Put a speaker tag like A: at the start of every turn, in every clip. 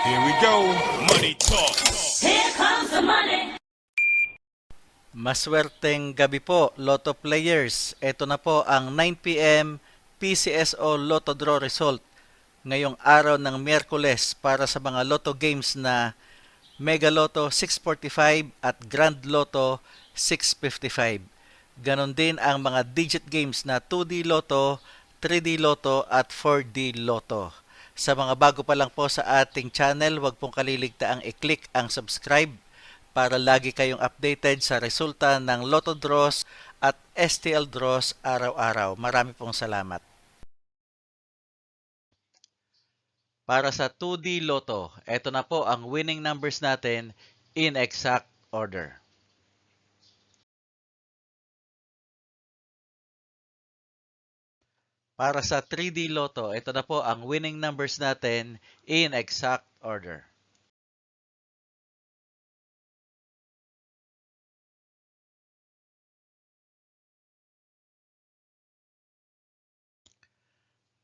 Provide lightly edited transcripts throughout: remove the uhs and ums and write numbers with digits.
A: Here we go. Money talk.
B: Here comes the money.
C: Maswerteng gabi po, Lotto players. Ito na po ang 9 p.m. PCSO Lotto Draw result ngayong araw ng Miyerkules para sa mga Lotto games na Mega Lotto 645 at Grand Lotto 655. Ganon din ang mga digit games na 2D Lotto, 3D Lotto at 4D Lotto. Sa mga bago pa lang po sa ating channel, huwag pong kaliligtaang i-click ang subscribe para lagi kayong updated sa resulta ng Lotto Draws at STL Draws araw-araw. Marami pong salamat. Para sa 2D Lotto, ito na po ang winning numbers natin in exact order. Para sa 3D Lotto, ito na po ang winning numbers natin in exact order.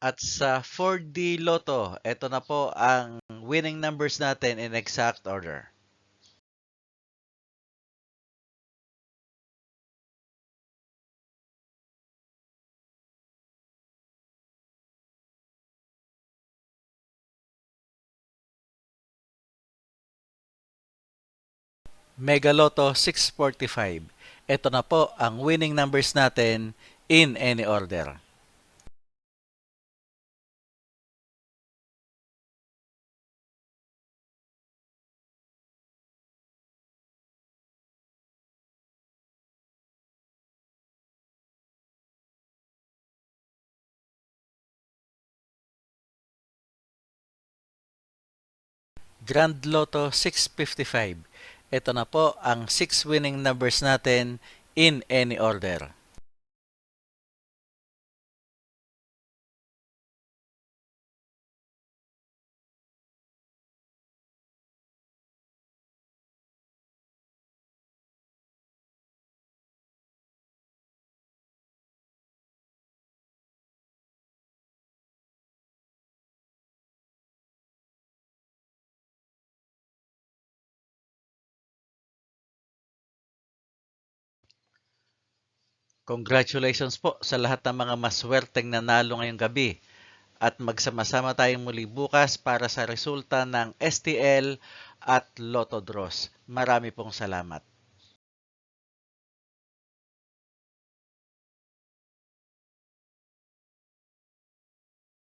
C: At sa 4D Lotto, ito na po ang winning numbers natin in exact order. Mega Lotto 645. Ito na po ang winning numbers natin in any order. Grand Lotto 655. Ito na po ang 6 winning numbers natin in any order. Congratulations po sa lahat ng mga maswerteng nanalo ngayong gabi. At magsama-sama tayong muli bukas para sa resulta ng STL at Lotto Draws. Marami pong salamat.